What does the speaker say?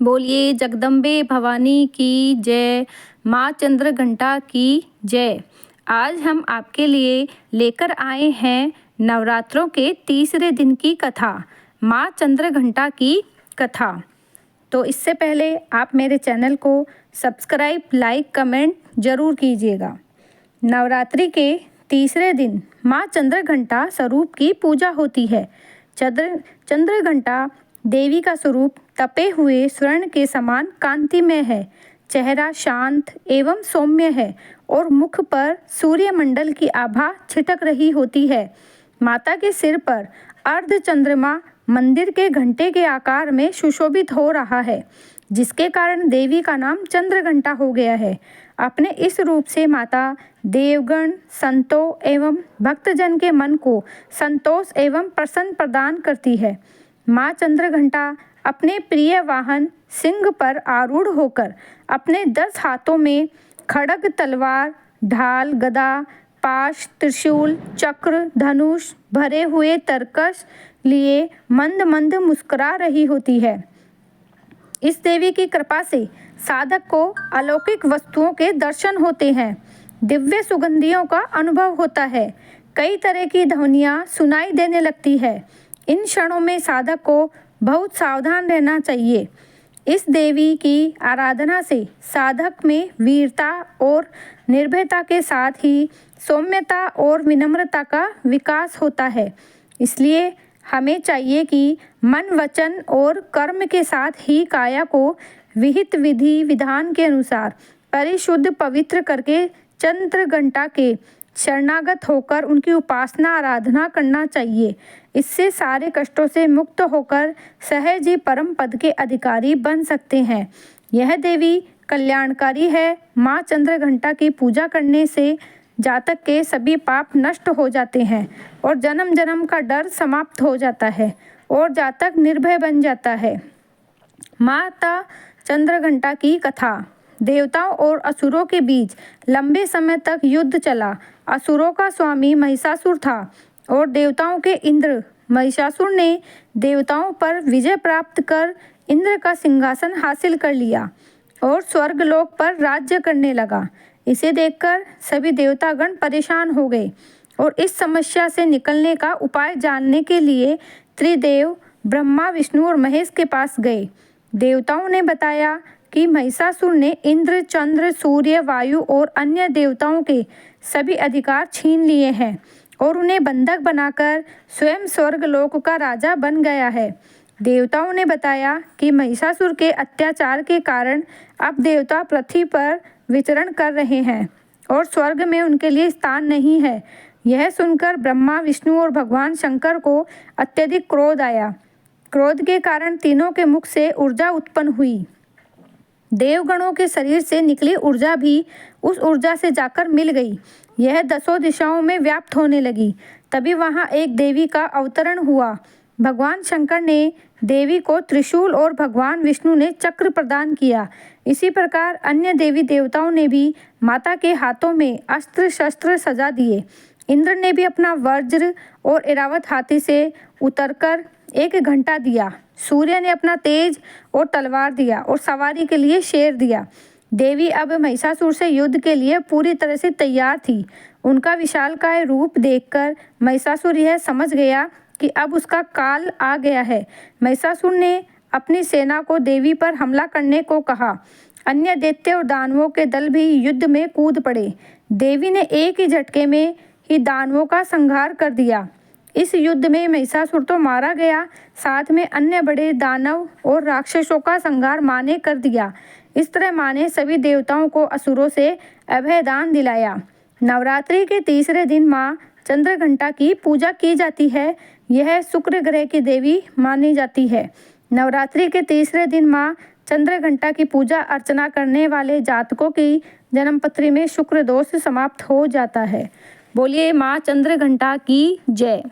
बोलिए जगदम्बे भवानी की जय, माँ चंद्रघंटा की जय। आज हम आपके लिए लेकर आए हैं नवरात्रों के तीसरे दिन की कथा, माँ चंद्रघंटा की कथा। तो इससे पहले आप मेरे चैनल को सब्सक्राइब, लाइक, कमेंट ज़रूर कीजिएगा। नवरात्रि के तीसरे दिन माँ चंद्रघंटा स्वरूप की पूजा होती है। चंद्रघंटा देवी का स्वरूप तपे हुए स्वर्ण के समान कांतिमय है। चेहरा शांत एवं सौम्य है और मुख पर सूर्यमंडल की आभा छिटक रही होती है। माता के सिर पर अर्ध चंद्रमा मंदिर के घंटे के आकार में सुशोभित हो रहा है, जिसके कारण देवी का नाम चंद्रघंटा हो गया है। अपने इस रूप से माता देवगण, संतों एवं भक्तजन के मन को संतोष एवं प्रसन्न प्रदान करती है। माँ चंद्रघंटा अपने प्रिय वाहन सिंह पर आरूढ़ होकर अपने 10 हाथों में खड्ग, तलवार, ढाल, गदा, पाश, त्रिशूल, चक्र, धनुष भरे हुए तरकश लिए मंद मंद मुस्कुरा रही होती है। इस देवी की कृपा से साधक को अलौकिक वस्तुओं के दर्शन होते हैं, दिव्य सुगंधियों का अनुभव होता है, कई तरह की ध्वनियाँ सुनाई देने लगती है। इन क्षणों में साधक को बहुत सावधान रहना चाहिए। इस देवी की आराधना से साधक में वीरता और निर्भयता के साथ ही सौम्यता और विनम्रता का विकास होता है। इसलिए हमें चाहिए कि मन, वचन और कर्म के साथ ही काया को विहित विधि विधान के अनुसार परिशुद्ध पवित्र करके चंद्रघंटा के शरणागत होकर उनकी उपासना आराधना करना चाहिए। इससे सारे कष्टों से मुक्त होकर सहज ही परम पद के अधिकारी बन सकते हैं। यह देवी कल्याणकारी है। माँ चंद्रघंटा की पूजा करने से जातक के सभी पाप नष्ट हो जाते हैं और जन्म जन्म का डर समाप्त हो जाता है और जातक निर्भय बन जाता है। माता चंद्रघंटा की कथा। देवताओं और असुरों के बीच लंबे समय तक युद्ध चला। असुरों का स्वामी महिषासुर था और देवताओं के इंद्र। महिषासुर ने देवताओं पर विजय प्राप्त कर इंद्र का सिंहासन हासिल कर लिया और स्वर्गलोक पर राज्य करने लगा। इसे देखकर सभी देवतागण परेशान हो गए और इस समस्या से निकलने का उपाय जानने के लिए त्रिदेव ब्रह्मा, विष्णु और महेश के पास गए। देवताओं ने बताया कि महिषासुर ने इंद्र, चंद्र, सूर्य, वायु और अन्य देवताओं के सभी अधिकार छीन लिए हैं और उन्हें बंधक बनाकर स्वयं स्वर्गलोक का राजा बन गया है। देवताओं ने बताया कि महिषासुर के अत्याचार के कारण अब देवता पृथ्वी पर विचरण कर रहे हैं और स्वर्ग में उनके लिए स्थान नहीं है। यह सुनकर ब्रह्मा, विष्णु और भगवान शंकर को अत्यधिक क्रोध आया। क्रोध के कारण तीनों के मुख से ऊर्जा उत्पन्न हुई। देवगणों के शरीर से निकली ऊर्जा भी उस ऊर्जा से जाकर मिल गई। यह 10 दिशाओं में व्याप्त होने लगी। तभी वहां एक देवी का अवतरण हुआ। भगवान शंकर ने देवी को त्रिशूल और भगवान विष्णु ने चक्र प्रदान किया। इसी प्रकार अन्य देवी देवताओं ने भी माता के हाथों में अस्त्र शस्त्र सजा दिए। इंद्र ने भी अपना वज्र और ऐरावत हाथी से उतरकर एक घंटा दिया। सूर्य ने अपना तेज और तलवार दिया और सवारी के लिए शेर दिया। देवी अब महिषासुर से युद्ध के लिए पूरी तरह से तैयार थी। उनका विशालकाय रूप देखकर महिषासुर यह समझ गया कि अब उसका काल आ गया है। महिषासुर ने अपनी सेना को देवी पर हमला करने को कहा। अन्य दैत्य और दानवों के दल भी युद्ध में कूद पड़े। देवी ने एक ही झटके में ही दानवों का संहार कर दिया। इस युद्ध में महिषासुर तो मारा गया, साथ में अन्य बड़े दानव और राक्षसों का संहार माँ ने कर दिया। इस तरह माँ ने सभी देवताओं को असुरों से अभयदान दिलाया। नवरात्रि के तीसरे दिन माँ चंद्रघंटा की पूजा की जाती है। यह शुक्र ग्रह की देवी मानी जाती है। नवरात्रि के तीसरे दिन माँ चंद्रघंटा की पूजा अर्चना करने वाले जातकों की जन्मपत्री में शुक्र दोष समाप्त हो जाता है। बोलिए माँ चंद्रघंटा की जय।